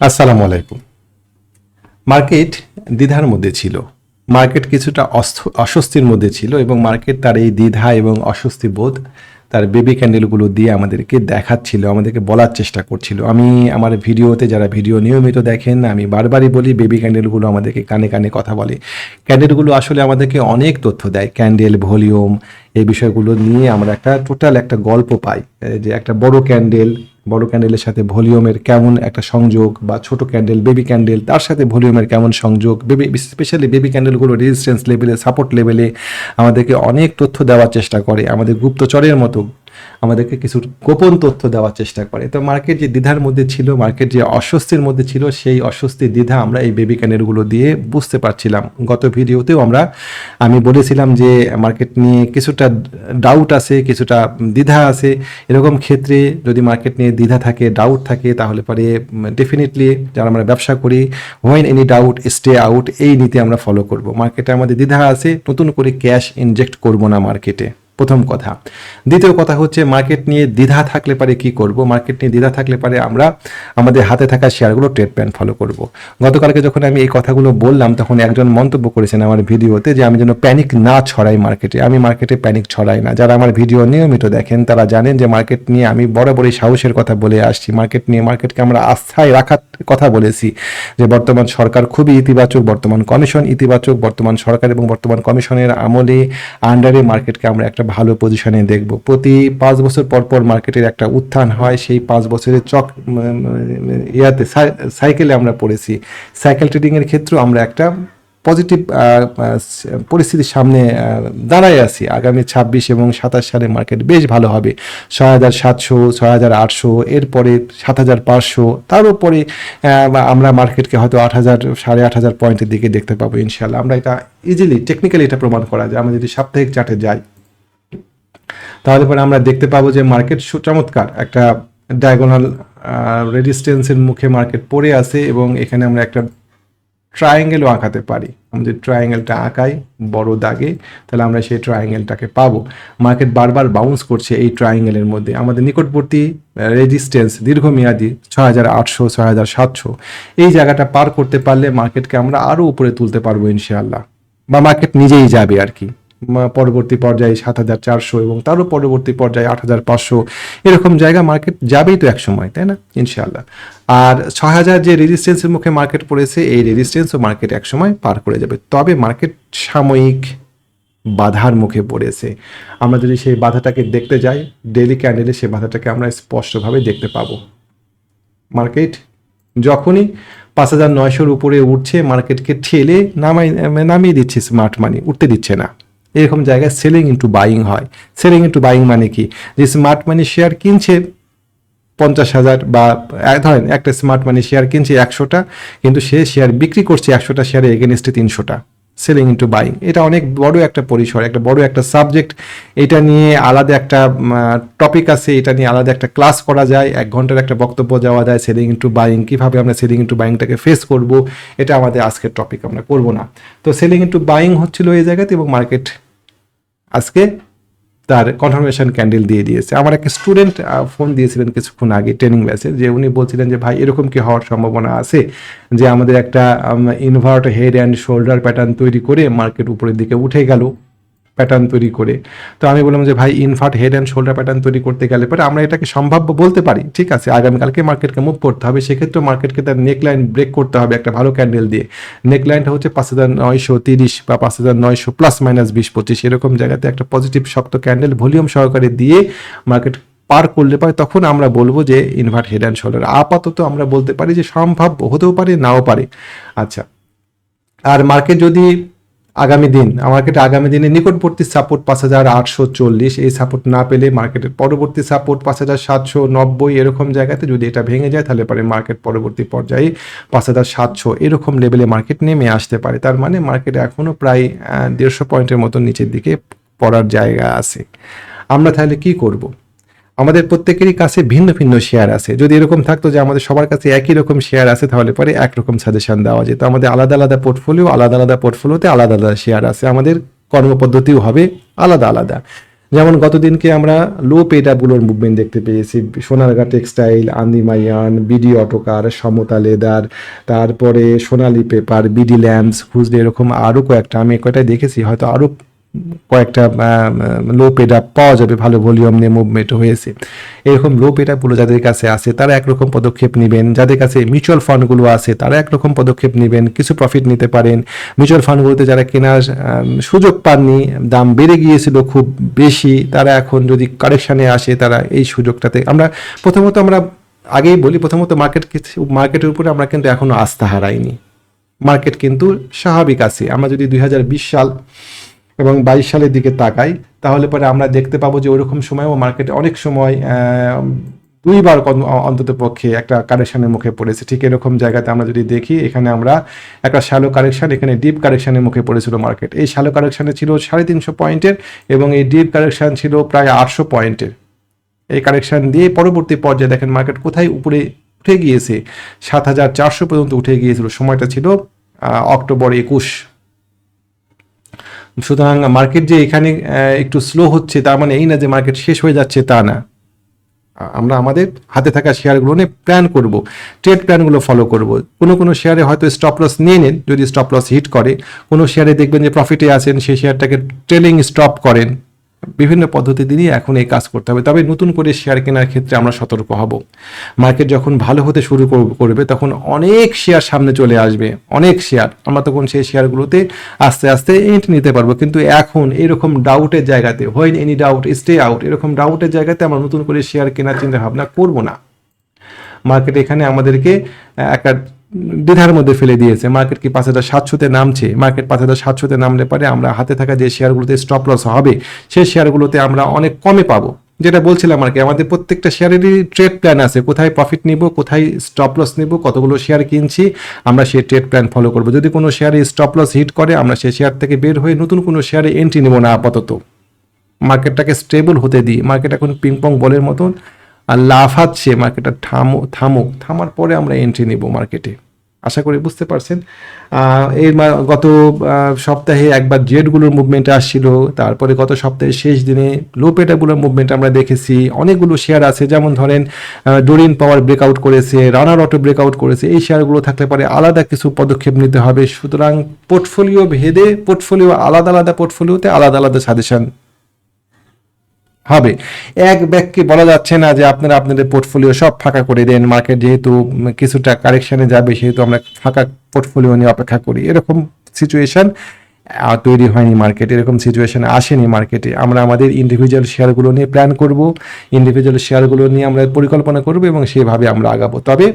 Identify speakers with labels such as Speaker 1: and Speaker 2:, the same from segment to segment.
Speaker 1: আসসালামু আলাইকুম। মার্কেট দ্বিধার মধ্যে ছিল। মার্কেট কিছুটা অস্বস্তির মধ্যে ছিল এবং মার্কেট তার এই দ্বিধা এবং অস্বস্তি বোধ তার বেবি ক্যান্ডেলগুলো দিয়ে আমাদেরকে দেখাচ্ছিল, আমাদেরকে বলার চেষ্টা করছিল। আমি আমার ভিডিওতে, যারা ভিডিও নিয়মিত দেখেন, আমি বারবারই বলি বেবি ক্যান্ডেলগুলো আমাদেরকে কানে কানে কথা বলে। ক্যান্ডেলগুলো আসলে আমাদেরকে অনেক তথ্য দেয়। ক্যান্ডেল, ভলিউম, এই বিষয়গুলো নিয়ে আমরা টোটাল একটা গল্প পাই। যে একটা বড় ক্যান্ডেলের সাথে ভলিউমের কেমন একটা সংযোগ, বা ছোট ক্যান্ডেল, বেবি ক্যান্ডেল, তার সাথে ভলিউমের কেমন সংযোগ, স্পেশালি বেবি ক্যান্ডেলগুলো রেজিস্ট্যান্স লেভেলে, সাপোর্ট লেভেলে আমাদেরকে অনেক তথ্য দেওয়ার চেষ্টা করে। আমাদের গুপ্তচরের মতো আমাদেরকে কিছু গোপন তথ্য দেওয়ার চেষ্টা করে। তো মার্কেট যে দ্বিধার মধ্যে ছিল, মার্কেট যে অস্বস্তির মধ্যে ছিল, সেই অস্বস্তি দ্বিধা আমরা এই বেবি ক্যান্ডেলগুলো দিয়ে বুঝতে পারছিলাম। গত ভিডিওতেও আমি বলেছিলাম যে মার্কেট নিয়ে কিছুটা ডাউট আছে, কিছুটা দ্বিধা আছে। এরকম ক্ষেত্রে যদি মার্কেট নিয়ে দ্বিধা থাকে, ডাউট থাকে, তাহলে পরে ডেফিনেটলি যারা আমরা ব্যবসা করি, when any doubt stay out, এই নীতি আমরা ফলো করব। মার্কেটে আমাদের দ্বিধা আছে, নতুন করে ক্যাশ ইনজেক্ট করব না মার্কেটে, প্রথম কথা। দ্বিতীয় কথা হচ্ছে, মার্কেট নিয়ে দ্বিধা থাকলে পারে কি করব? মার্কেট নিয়ে দ্বিধা থাকলে পারে আমরা আমাদের হাতে থাকা শেয়ারগুলো ট্রেড প্ল্যান ফলো করব। গতকালকে যখন আমি এই কথাগুলো বললাম, তখন একজন মন্তব্য করেছেন আমার ভিডিওতে যে আমি যেন প্যানিক না ছড়াই মার্কেটে। আমি মার্কেটে প্যানিক ছড়াই না। যারা আমার ভিডিও নিয়মিত দেখেন তারা জানেন যে মার্কেট নিয়ে আমি বরাবরই সাহসের কথা বলে আসছি। মার্কেটকে আমরা আস্থায় রাখার কথা বলেছি, যে বর্তমান সরকার খুবই ইতিবাচক, বর্তমান কমিশন ইতিবাচক, বর্তমান সরকার এবং বর্তমান কমিশনের আমলে আন্ডারে মার্কেটকে আমরা একটা ভালো পজিশনে দেখব। প্রতি 5 বছর পর পর মার্কেটের একটা উত্থান হয়। সেই 5 বছরের সাইকেলে আমরা পড়েছি। সাইকেল ট্রেডিংয়ের ক্ষেত্রেও আমরা একটা পজিটিভ পরিস্থিতির সামনে দাঁড়ায় আছি। আগামী 26 এবং 27 সালে মার্কেট বেশ ভালো হবে। 6700, 6800, এরপরে 7500, তার উপরে আমরা মার্কেটকে হয়তো 8000, 8500 পয়েন্টের দিকে দেখতে পাবো ইনশাল্লাহ। আমরা এটা ইজিলি টেকনিক্যালি এটা প্রমাণ করা যায়। আমরা যদি সাপ্তাহিক চার্টে যাই, তাহলে পরে আমরা দেখতে পাবো যে মার্কেট চমৎকার একটা ডায়াগোনাল রেজিস্ট্যান্সের মুখে মার্কেট পড়ে আছে, এবং এখানে আমরা একটা ট্রায়াঙ্গেলও আঁকাতে পারি। আমরা যদি ট্রায়াঙ্গেলটা আঁকাই বড় দাগে, তাহলে আমরা সেই ট্রায়াঙ্গেলটাকে পাবো। মার্কেট বারবার বাউন্স করছে এই ট্রায়াঙ্গেলের মধ্যে। আমাদের নিকটবর্তী রেজিস্ট্যান্স দীর্ঘমেয়াদী 6800, 6700, এই জায়গাটা পার করতে পারলে মার্কেটকে আমরা আরও উপরে তুলতে পারবো ইনশাআল্লাহ, বা মার্কেট নিজেই যাবে আর কি। পরবর্তী পর্যায়ে 7400 এবং তারও পরবর্তী পর্যায়ে 8500, এরকম জায়গা মার্কেট যাবেই তো এক সময়, তাই না? ইনশাআল্লাহ। আর 6000 যে রেজিস্ট্যান্সের মুখে মার্কেট পড়েছে, এই রেজিস্ট্যান্সও মার্কেট এক সময় পার করে যাবে। তবে মার্কেট সাময়িক বাধার মুখে পড়েছে। আমরা যদি সেই বাধাটাকে দেখতে যাই, ডেইলি ক্যান্ডেলে সেই বাধাটাকে আমরা স্পষ্টভাবে দেখতে পাবো। মার্কেট যখনই 5900-র উপরে উঠছে, মার্কেটকে ঠেলে নামিয়ে দিচ্ছে স্মার্ট মানি, উঠতে দিচ্ছে না। এরকম জায়গায় সেলিং ইন্টু বাইং হয়। সেলিং ইন্টু বাইং মানে কি? যে স্মার্ট মানি শেয়ার কিনছে 50,000, বা ধরেন একটা স্মার্ট মানি শেয়ার কিনছে 100টা, কিন্তু সে শেয়ার বিক্রি করছে 100টা শেয়ারের এগেনস্টে 300টা। সেলিং ইন্টু বাইং, এটা অনেক বড় একটা পরিসর, একটা বড় একটা সাবজেক্ট। এটা নিয়ে আলাদা একটা টপিক আছে, এটা নিয়ে আলাদা একটা ক্লাস করা যায়, 1 ঘন্টার একটা বক্তব্য যাওয়া যায়। সেলিং ইন্টু বাইং, কীভাবে আমরা সেলিং ইন্টু বাইংটাকে ফেস করব, এটা আমাদের আজকের টপিক, আমরা করব না। তো সেলিং ইন্টু বাইং হচ্ছিল এই জায়গাতে, এবং মার্কেট আজকে তার কনফার্মেশন ক্যান্ডেল দিয়ে দিয়েছে। আমার একটা স্টুডেন্ট ফোন দিয়েছিলেন কিছুক্ষণ আগে ট্রেনিং ব্যাচের, যে উনি বলছিলেন যে ভাই, এরকম কি হওয়ার সম্ভাবনা আছে যে আমাদের একটা invert head and shoulder pattern তৈরি করে মার্কেট উপরের দিকে উঠে গেল প্যাটার্ন তৈরি করে? তো আমি বললাম যে ভাই, invert head and shoulder pattern তৈরি করতে গেলে পরে আমরা এটাকে সম্ভাব্য বলতে পারি, ঠিক আছে। আগামীকালকে মার্কেটকে মুভ করতে হবে, সেক্ষেত্রে মার্কেটকে তার নেকলাইন ব্রেক করতে হবে একটা ভালো ক্যান্ডেল দিয়ে। নেকলাইনটা হচ্ছে 5930 বা 5900 প্লাস মাইনাস 20-25, এরকম জায়গাতে একটা পজিটিভ শক্ত ক্যান্ডেল ভলিউম সহকারে দিয়ে মার্কেট পার করলে পারে, তখন আমরা বলবো যে ইনভার্ট হেড অ্যান্ড শোল্ডার। আপাতত আমরা বলতে পারি যে সম্ভাব্য হতেও পারে, নাও পারে। আচ্ছা, আর মার্কেট যদি আগামী দিনে নিকটবর্তী সাপোর্ট 5840, এই সাপোর্ট না পেলে মার্কেটের পরবর্তী সাপোর্ট 5790, এরকম জায়গাতে যদি এটা ভেঙে যায়, তাহলে পরে মার্কেট পরবর্তী পর্যায়ে 5700 এরকম লেভেলে মার্কেট নেমে আসতে পারে। তার মানে মার্কেট এখনও প্রায় 150 পয়েন্টের মতো নিচের দিকে পড়ার জায়গা আছে। আমরা তাহলে কি করব? আমাদের প্রত্যেকেরই কাছে ভিন্ন ভিন্ন শেয়ার আছে। যদি এরকম থাকতো যে আমাদের সবার কাছে একই রকম শেয়ার আছে, তাহলে পরে একরকম সাজেশন দেওয়া যেত। আমাদের আলাদা আলাদা পোর্টফোলিওতে আলাদা আলাদা শেয়ার আছে, আমাদের কর্মপদ্ধতিও হবে আলাদা আলাদা। যেমন গতদিনকে আমরা লো পেড অ্যাপগুলোর মুভমেন্ট দেখতে পেয়েছি, সোনারগাঁ টেক্সটাইল, আন্দিমাইয়ান, বিডি অটোকার, সমতা লেদার, তারপরে সোনালী পেপার, বিডি ল্যাম্পস, হুজলে, এরকম আরও কয়েকটা, আমি কয়টাই দেখেছি, হয়তো আরও কয়েকটা লো পেড অ্যাপ পাওয়া যাবে, ভালো ভলিউম নিয়ে মুভমেন্ট হয়েছে। এরকম লো পেড অ্যাপগুলো যাদের কাছে আছে তারা একরকম পদক্ষেপ নেবেন, যাদের কাছে মিউচুয়াল ফান্ডগুলো আছে তারা একরকম পদক্ষেপ নেবেন, কিছু প্রফিট নিতে পারেন। মিউচুয়াল ফান্ডগুলোতে যারা কেনার সুযোগ পাননি, দাম বেড়ে গিয়েছিল খুব বেশি, তারা এখন যদি কারেকশানে আসে তারা এই সুযোগটাতে, আমরা আগেই বলি, প্রথমত মার্কেটের উপরে আমরা কিন্তু এখনো আস্থা হারাইনি। মার্কেট কিন্তু স্বাভাবিক আছে। আমরা যদি 2020 সাল এবং 22 সালের দিকে তাকাই তাহলে পরে আমরা দেখতে পাবো যে ওইরকম সময়ও মার্কেটে অনেক সময় দুইবার অন্তত পক্ষে একটা কারেকশনের মুখে পড়েছে। ঠিক এরকম জায়গাতে আমরা যদি দেখি, এখানে আমরা একটা শ্যালো কারেকশন, এখানে ডিপ কারেকশনের মুখে পড়েছিল মার্কেট। এই শ্যালো কারেকশনে ছিল 350 পয়েন্টের এবং এই ডিপ কারেকশন ছিল প্রায় 800 পয়েন্টের। এই কারেকশন দিয়ে পরবর্তী পর্যায়ে দেখেন মার্কেট কোথায় উপরে উঠে গিয়েছে, 7400 পর্যন্ত উঠে গিয়েছিল। সময়টা ছিল অক্টোবর 21। সুতরাং মার্কেট যে এখানে একটু স্লো হচ্ছে তার মানে এই না যে মার্কেট শেষ হয়ে যাচ্ছে, তা না। আমরা আমাদের হাতে থাকা শেয়ারগুলো নিয়ে প্ল্যান করব, ট্রেড প্ল্যানগুলো ফলো করব। কোনো শেয়ারে হয়তো স্টপ লস নিয়ে নেন, যদি স্টপ লস হিট করে। কোনো শেয়ারে দেখবেন যে প্রফিটে আছেন, সেই শেয়ারটাকে ট্রেলিং স্টপ করেন। বিভিন্ন পদ্ধতি দিয়ে এখন এই কাজ করতে হবে। তবে নতুন করে শেয়ার কেনার ক্ষেত্রে আমরা সতর্ক হব। মার্কেট যখন ভালো হতে শুরু করবে তখন অনেক শেয়ার সামনে চলে আসবে, অনেক শেয়ার। আমরা তখন সেই শেয়ারগুলোতে আস্তে আস্তে এন্ট্রি নিতে পারবো। কিন্তু এখন এরকম ডাউটের জায়গাতে, when any doubt stay out, এরকম ডাউটের জায়গাতে আমরা নতুন করে শেয়ার কেনার চিন্তা ভাবনা করবো না। মার্কেট এখানে আমাদেরকে একটা দ্বিধার মধ্যে ফেলে দিয়েছে। মার্কেট কি 5700-তে নামছে, মার্কেট 5700-তে নামলে পারে আমরা হাতে থাকা যে শেয়ারগুলোতে স্টপ লস হবে সেই শেয়ারগুলোতে আমরা অনেক কমে পাবো। যেটা বলছিলাম আর কি, আমাদের প্রত্যেকটা শেয়ারেরই ট্রেড প্ল্যান আছে, কোথায় প্রফিট নিব, কোথায় স্টপ লস নিব, কতগুলো শেয়ার কিনছি, আমরা সেই ট্রেড প্ল্যান ফলো করব। যদি কোনো শেয়ারে স্টপ লস হিট করে আমরা সেই শেয়ার থেকে বের হয়ে নতুন কোনো শেয়ারে এন্ট্রি নেব না আপাতত। মার্কেটটাকে স্টেবল হতে দিই। মার্কেট এখন পিংপং বলের মতন আর লাফাচ্ছে, মার্কেটটা থামার পরে আমরা এন্ট্রি নিব মার্কেটে। আশা করি বুঝতে পারছেন। গত সপ্তাহে একবার জেডগুলোর মুভমেন্ট আসছিল, তারপরে গত সপ্তাহে শেষ দিনে লোপেটাগুলোর মুভমেন্ট আমরা দেখেছি। অনেকগুলো শেয়ার আছে, যেমন ধরেন ডোরিন পাওয়ার ব্রেকআউট করেছে, রানার অটো ব্রেকআউট করেছে। এই শেয়ারগুলো থাকলে পারে আলাদা কিছু পদক্ষেপ নিতে হবে। সুতরাং পোর্টফোলিও ভেদে, আলাদা আলাদা পোর্টফোলিওতে আলাদা আলাদা সাজেশন হবে। এক ব্যাগকে বলা যাচ্ছে না যে আপনারা আপনাদের পোর্টফোলিও সব ফাঁকা করে দেন। মার্কেট যেহেতু কিছুটা কারেকশনে যাবে সেহেতু আমরা ফাঁকা পোর্টফোলিও নিয়ে অপেক্ষা করি, এরকম সিচুয়েশন তৈরি হয়নি মার্কেটে, এরকম সিচুয়েশন আসেনি মার্কেটে। আমরা আমাদের ইন্ডিভিজুয়াল শেয়ারগুলো নিয়ে প্ল্যান করব, ইন্ডিভিজুয়াল শেয়ারগুলো নিয়ে আমরা পরিকল্পনা করব এবং সেভাবে আমরা আগাবো। তবে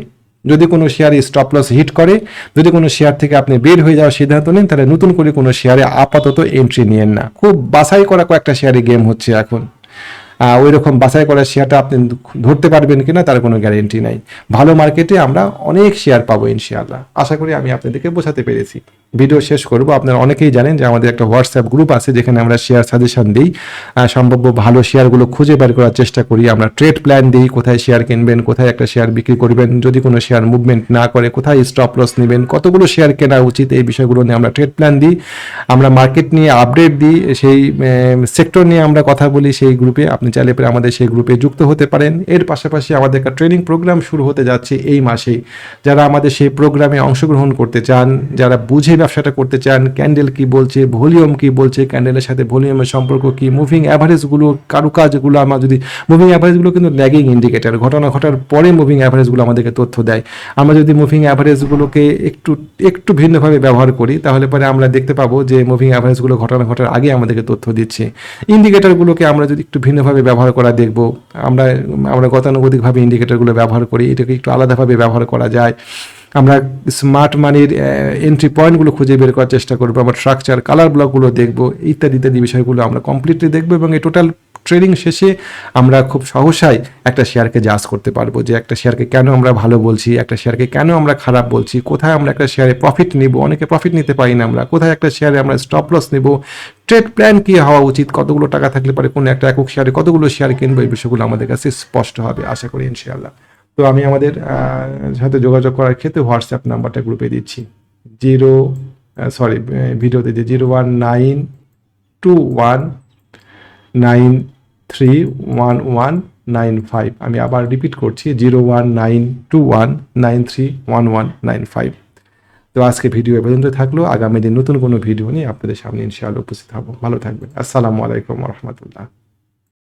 Speaker 1: যদি কোনো শেয়ারে স্টপ লস হিট করে, যদি কোনো শেয়ার থেকে আপনি বের হয়ে যাওয়ার সিদ্ধান্ত নেন, তাহলে নতুন করে কোনো শেয়ারে আপাতত এন্ট্রি নিয়েন না। খুব বাছাই করা কয়েকটা শেয়ারে গেম হচ্ছে এখন। ওই রকম বাছাই করা শেয়ারটা আপনি ধরতে পারবেন কিনা তার কোনো গ্যারেন্টি নাই। ভালো মার্কেটে আমরা অনেক শেয়ার পাবো ইনশাআল্লাহ। আশা করি আমি আপনাদেরকে বোঝাতে পেরেছি। ভিডিও শেষ করব। আপনারা অনেকেই জানেন যে আমাদের একটা হোয়াটসঅ্যাপ গ্রুপ আছে যেখানে আমরা শেয়ার সাজেশন দিই, সম্ভাব্য ভালো শেয়ারগুলো খুঁজে বের করার চেষ্টা করি। আমরা ট্রেড প্ল্যান দিই, কোথায় শেয়ার কিনবেন, কোথায় একটা শেয়ার বিক্রি করবেন, যদি কোনো শেয়ার মুভমেন্ট না করে কোথায় স্টপ লস নেবেন, কতগুলো শেয়ার কেনা উচিত, এই বিষয়গুলো নিয়ে আমরা ট্রেড প্ল্যান দিই। আমরা মার্কেট নিয়ে আপডেট দিই, সেই সেক্টর নিয়ে আমরা কথা বলি সেই গ্রুপে। আপনি চাইলে পরে আমাদের সেই গ্রুপে যুক্ত হতে পারেন। এর পাশাপাশি আমাদের একটা ট্রেনিং প্রোগ্রাম শুরু হতে যাচ্ছে এই মাসেই। যারা আমাদের সেই প্রোগ্রামে অংশগ্রহণ করতে চান, যারা বুঝে ব্যবসাটা করতে চান, ক্যান্ডেল কি বলছে, ভলিউম কি বলছে, ক্যান্ডেলের সাথে ভলিউমের সম্পর্ক কি, মুভিং অ্যাভারেজগুলো, কারুকাজগুলো, আমরা যদি মুভিং অ্যাভারেজগুলো কিন্তু ল্যাগিং ইন্ডিকেটর, ঘটনা ঘটার পরে মুভিং অ্যাভারেজগুলো আমাদেরকে তথ্য দেয়। আমরা যদি মুভিং অ্যাভারেজগুলোকে একটু ভিন্নভাবে ব্যবহার করি তাহলে পরে আমরা দেখতে পাবো যে মুভিং অ্যাভারেজগুলো ঘটনা ঘটার আগে আমাদেরকে তথ্য দিচ্ছে। ইন্ডিকেটরগুলোকে আমরা যদি একটু ভিন্নভাবে ব্যবহার করা দেখব, আমরা গতানুগতিকভাবে ইন্ডিকেটরগুলো ব্যবহার করি, এটাকে একটু আলাদাভাবে ব্যবহার করা যায়। আমরা স্মার্ট মানির এন্ট্রি পয়েন্টগুলো খুঁজে বের করার চেষ্টা করবো, আমরা স্ট্রাকচার, কালার ব্লকগুলো দেখবো, ইত্যাদি ইত্যাদি বিষয়গুলো আমরা কমপ্লিটলি দেখবো। এবং এই টোটাল ট্রেডিং শেষে আমরা খুব সহসাই একটা শেয়ারকে জাজ করতে পারবো যে একটা শেয়ারকে কেন আমরা ভালো বলছি, একটা শেয়ারকে কেন আমরা খারাপ বলছি, কোথায় আমরা একটা শেয়ারে প্রফিট নিব, অনেকে প্রফিট নিতে পারি না আমরা, কোথায় একটা শেয়ারে আমরা স্টপ লস নেব, ট্রেড প্ল্যান কী হওয়া উচিত, কতগুলো টাকা থাকলে পারে কোনো একটা একক শেয়ারে কতগুলো শেয়ার কিনবো, এই বিষয়গুলো আমাদের কাছে স্পষ্ট হবে আশা করি ইনশাআল্লাহ। তো আমি আমাদের সাথে যোগাযোগ করার ক্ষেত্রে হোয়াটসঅ্যাপ নাম্বারটা গ্রুপে দিচ্ছি, ভিডিওতে দিয়ে 01921 0192193195। আমি আবার রিপিট করছি 019219311195। তো আজকে ভিডিও এ পর্যন্ত থাকলো। আগামী দিন নতুন কোনো ভিডিও নিয়ে আপনাদের সামনে ইনশাআল্লাহ উপস্থিত হব। ভালো থাকবেন। আসসালামু আলাইকুম ওয়া রাহমাতুল্লাহ।